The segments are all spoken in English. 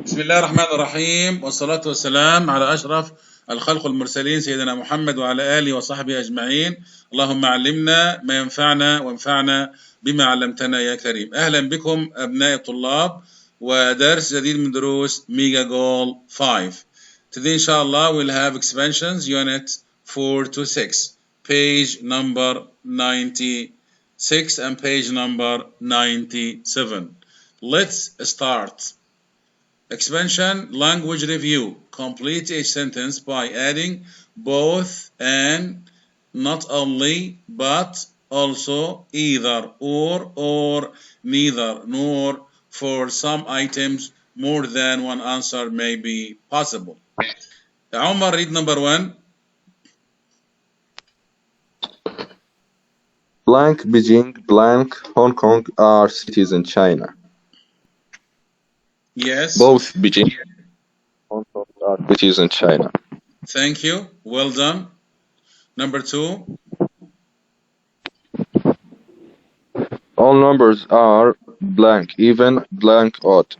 بسم الله الرحمن الرحيم، والصلاة والسلام على أشرف الخلق المرسلين سيدنا محمد وعلى آله وصحبه أجمعين. اللهم علمنا ما ينفعنا وانفعنا بما علمتنا يا كريم. أهلا بكم أبناء الطلاب ودرس جديد من دروس ميجا جول 5. Today inshallah we'll have expansions unit 4 to 6, page number 96 and page number 97. Let's start. Expansion language review. Complete each sentence by adding both and, not only, but, also, either, or, neither, nor. For some items, more than one answer may be possible. Omar, read number 1. Blank Beijing, blank Hong Kong are cities in China. Yes. Both Beijing and Hong Kong are cities in China. Thank you. Well done. Number 2. All numbers are blank, even, blank, odd.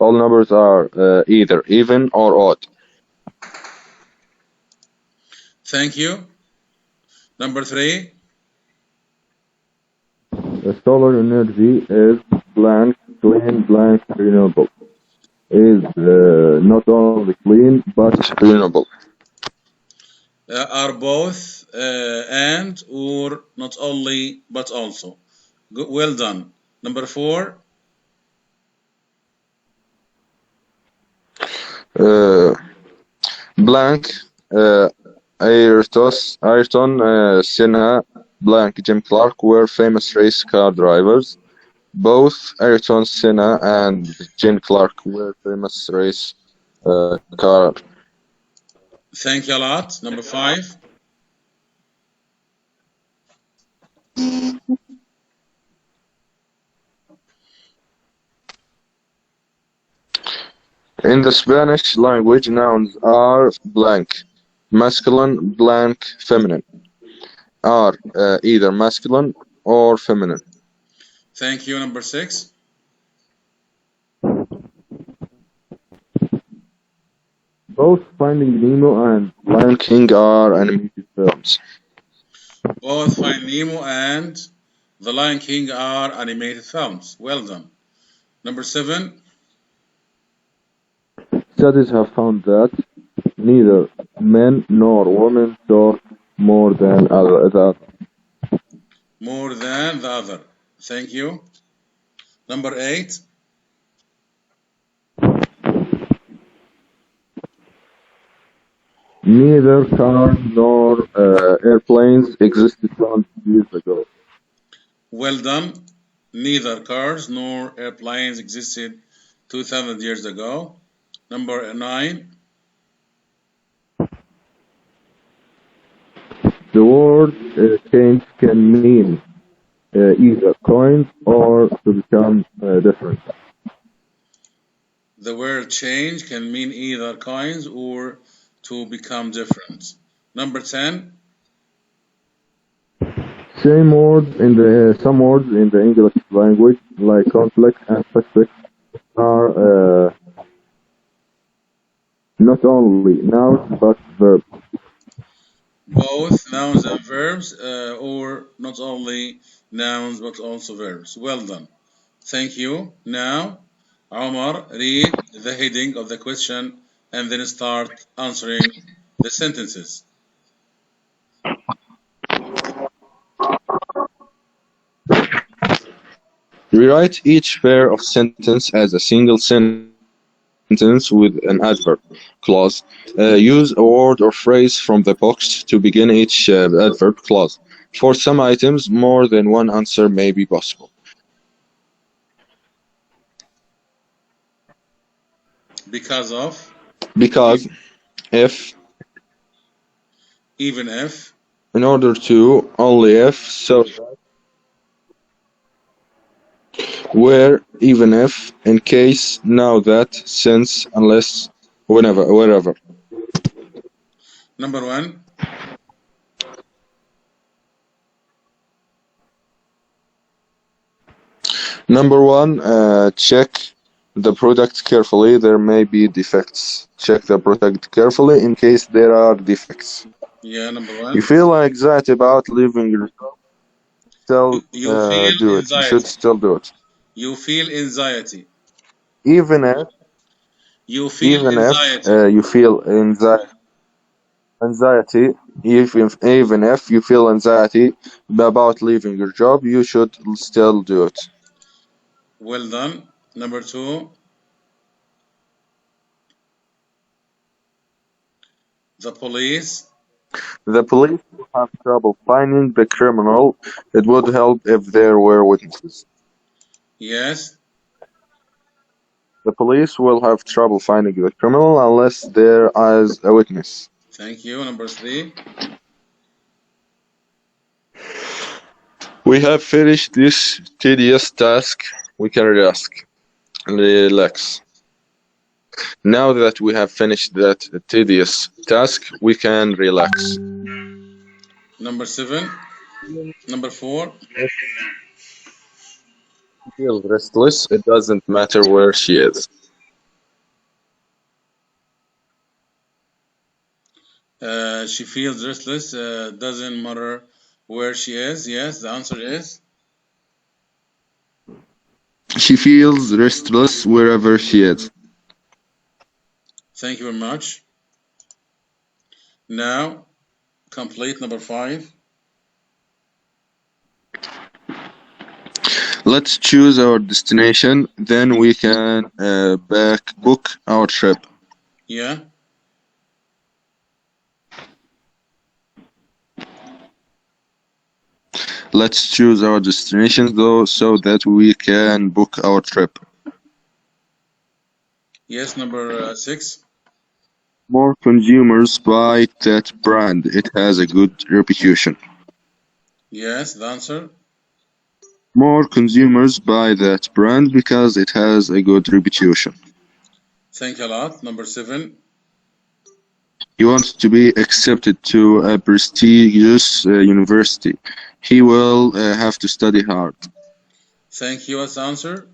All numbers are either even or odd. Thank you. Number 3. The solar energy is blank, clean, blank, renewable. Is not only clean but renewable. Are both and, or, not only but also. Good, well done. Number 4. Blank Ayrton Senna, blank Jim Clark were famous race car drivers. Both Ayrton Senna and Jim Clark were famous race car. Thank you a lot. Number 5. In the Spanish language, nouns are blank, masculine, blank, feminine. Are either masculine or feminine. Thank you. Number 6. Both Finding Nemo and Lion King are animated films. Both Finding Nemo and The Lion King are animated films. Well done. Number 7. Studies have found that neither men nor women talk more than the other. More than the other. Thank you. Number 8. Neither cars nor airplanes existed 200 years ago. Well done. Neither cars nor airplanes existed 2,000 years ago. Number 9. The word change can mean either coins or to become different. The word change can mean either coins or to become different. Number 10. Some words in the English language, like complex and suffix, are not only nouns but verbs. Both nouns and verbs, or not only nouns but also verbs. Well done. Thank you. Now, Omar, read the heading of the question and then start answering the sentences. Rewrite each pair of sentences as a single sentence with an adverb clause. Use a word or phrase from the box to begin each adverb clause. For some items, more than one answer may be possible. Because of. Because, if, even if, in order to, only if, so that, where, even if, in case, now that, since, unless, whenever, wherever. Number 1. Number 1, check the product carefully. There may be defects. Check the product carefully in case there are defects. Yeah, number You one. feel anxiety about leaving your job, still You feel do it. You should anxiety. still do it. You feel anxiety. Even if You feel anxiety. you feel anxiety, even if you feel anxiety about leaving your job, you should still do it. Well done. Number two. The police. The police will have trouble finding the criminal. It would help if there were witnesses. Yes. The police will have trouble finding the criminal unless there is a witness. Thank you. Number three. We have finished this tedious task. We can relax. Now that we have finished that tedious task, we can relax. Number seven. Number four. If she feels restless, it doesn't matter where she is. She feels restless. Doesn't matter where she is. Yes, the answer is. She feels restless wherever she is. Thank you very much. Now, complete number five. Let's choose our destination, then we can book our trip. Yeah. Let's choose our destination though, so that we can book our trip. Yes, number six. More consumers buy that brand. It has a good reputation. Yes, the answer. More consumers buy that brand because it has a good reputation. Thank you a lot. Number seven. He wants to be accepted to a prestigious university. He will have to study hard. Thank you. What's the answer?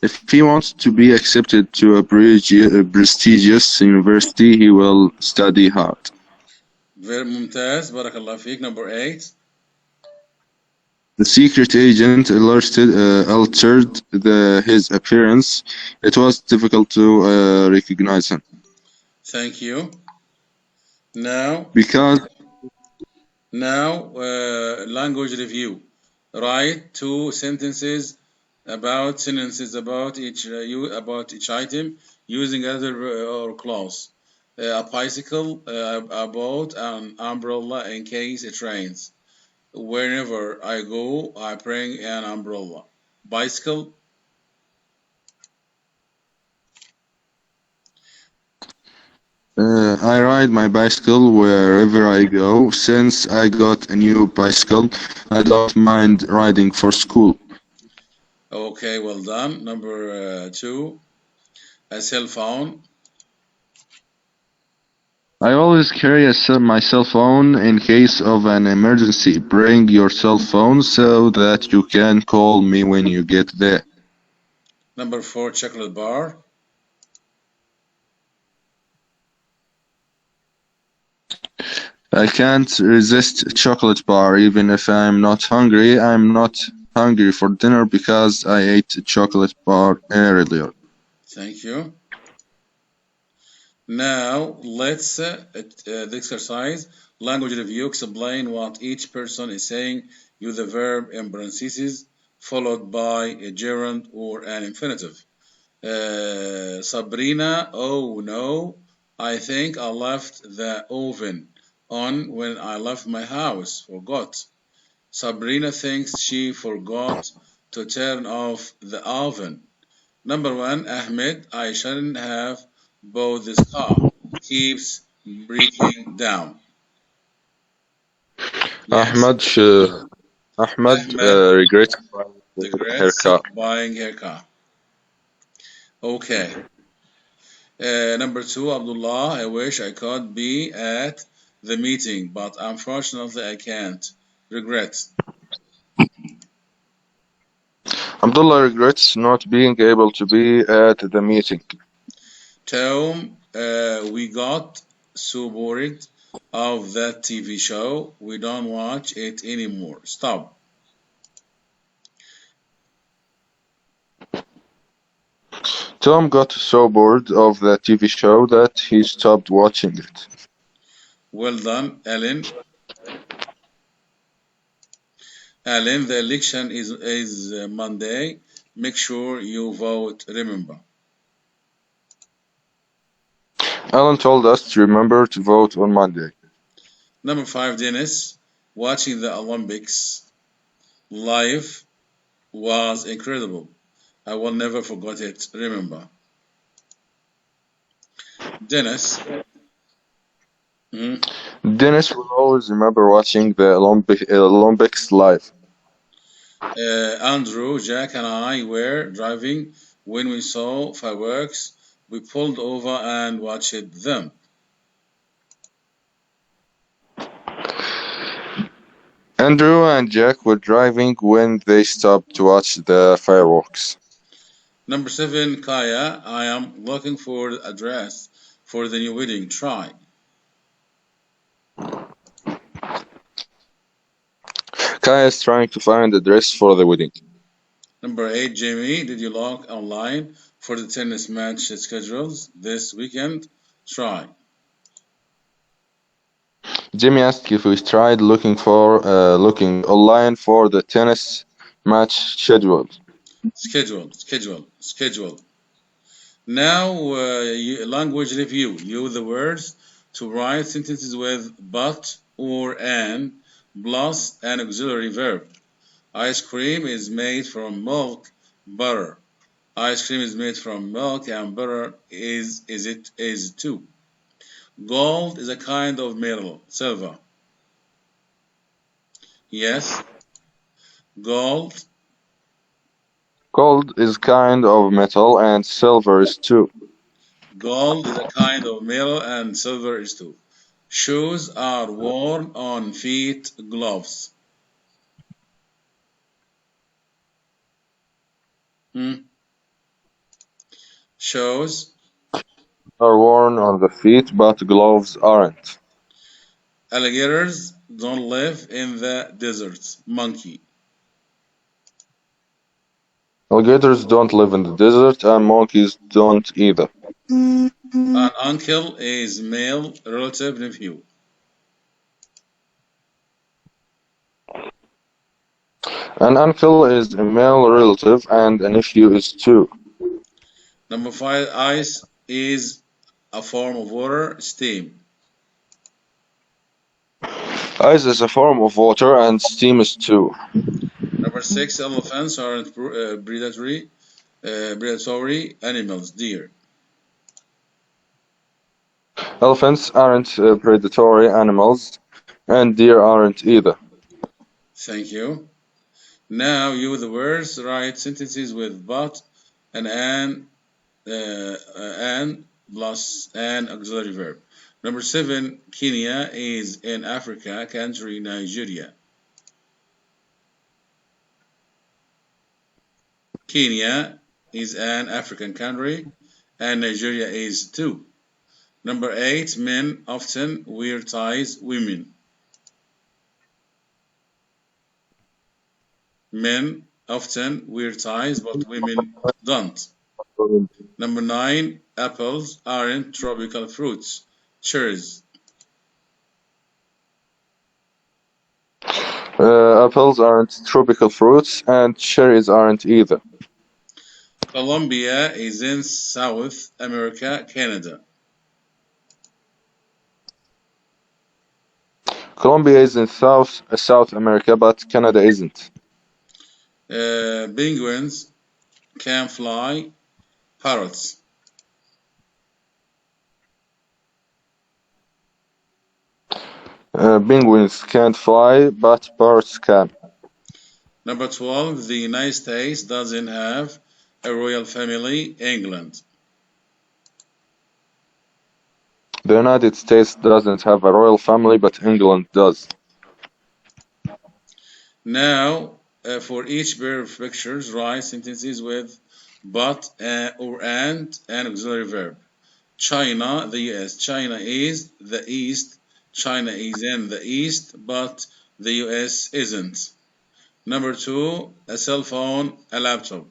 If he wants to be accepted to a prestigious university, he will study hard. Very ممتاز. بارك الله فيك. Number eight. The secret agent altered his appearance. It was difficult to recognize him. Thank you. Now, language review. Write sentences about each item using other or clause. A bicycle, a boat, an umbrella in case it rains. Wherever I go, I bring an umbrella. Bicycle. I ride my bicycle wherever I go. Since I got a new bicycle, I don't mind riding for school. Okay, well done. Number two, a cell phone. I always carry my cell phone in case of an emergency. Bring your cell phone so that you can call me when you get there. Number four, chocolate bar. I can't resist chocolate bar even if I'm not hungry. I'm not hungry for dinner because I ate a chocolate bar earlier. Thank you. Now let's the exercise. Language review. Explain what each person is saying. Use the verb in parentheses followed by a gerund or an infinitive. Sabrina, oh no, I think I left the oven on when I left my house. Forgot. Sabrina thinks she forgot to turn off the oven. Number one, Ahmed, I shouldn't have bought this car. Keeps breaking down. Yes. Ahmed Ahmed regrets her regrets car. buying her car. Okay. Number two, Abdullah, I wish I could be at the meeting, but unfortunately I can't. Regret. Abdullah regrets not being able to be at the meeting. Tom, we got so bored of that TV show. We don't watch it anymore. Stop. Tom got so bored of the TV show that he stopped watching it. Well done, Ellen. Ellen, the election is Monday. Make sure you vote. Remember. Alan told us to remember to vote on Monday. Number 5, Dennis. Watching the Olympics live was incredible. I will never forget it. Remember. Dennis. Dennis will always remember watching the Olympics live. Andrew, Jack, and I were driving when we saw fireworks. We pulled over and watched them. Andrew and Jack were driving when they stopped to watch the fireworks. Number 7, Kaya. I am looking for the address for the new wedding. Try. Kaya is trying to find the dress for the wedding. Number 8, Jamie. Did you log online for the tennis match schedules this weekend? Try. Jimmy asked if we tried looking online for the tennis match schedule. Schedule. Now, language review. Use the words to write sentences with but or and plus an auxiliary verb. Ice cream is made from milk, butter. Ice cream is made from milk and butter is too. Gold is a kind of metal. Silver. Yes. Gold. Gold is kind of metal and silver is too. Gold is a kind of metal and silver is too. Shoes are worn on feet. Gloves. Shoes Are worn on the feet, but gloves aren't. Alligators don't live in the deserts. Monkey. Alligators don't live in the desert, and monkeys don't either. An uncle is male relative nephew. An uncle is a male relative, and a nephew is too. Number 5, ice is a form of water. Steam. Ice is a form of water, and steam is too. Number 6, elephants aren't predatory animals. Deer. Elephants aren't predatory animals, and deer aren't either. Thank you. Now use the words. Write sentences with but and and plus an auxiliary verb. Number 7, Kenya is in Africa. Country, Nigeria. Kenya is an African country, and Nigeria is too. Number 8, men often wear ties. Women. Men often wear ties, but women don't. Number 9, apples aren't tropical fruits. Cherries. Apples aren't tropical fruits, and cherries aren't either. Colombia is in South America. Canada. Colombia is in South America, but Canada isn't. Penguins can fly. Parrots. Penguins can't fly, but parrots can. Number 12, the United States doesn't have a royal family. England. The United States doesn't have a royal family, but England does. Now, For each pair of pictures, write sentences with but, or and, an auxiliary verb. China, the US. China is the East. China is in the East, but the US isn't. Number 2, a cell phone, a laptop.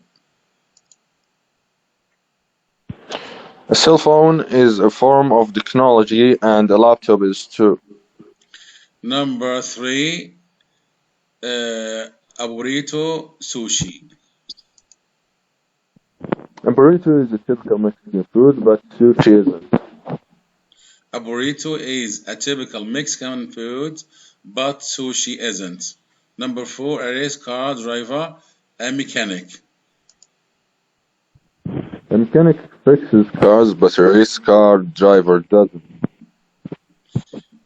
A cell phone is a form of technology and a laptop is too. Number 3, a burrito, sushi. A burrito is a typical Mexican food, but sushi isn't. A burrito is a typical Mexican food, but sushi isn't. Number 4, a race car driver, a mechanic. A mechanic fixes cars, but a race car driver doesn't.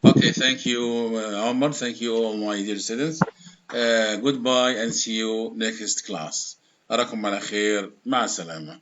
Okay, thank you, Omar. Thank you, all my dear students. Goodbye and see you next class. أراكم على خير. مع السلامة.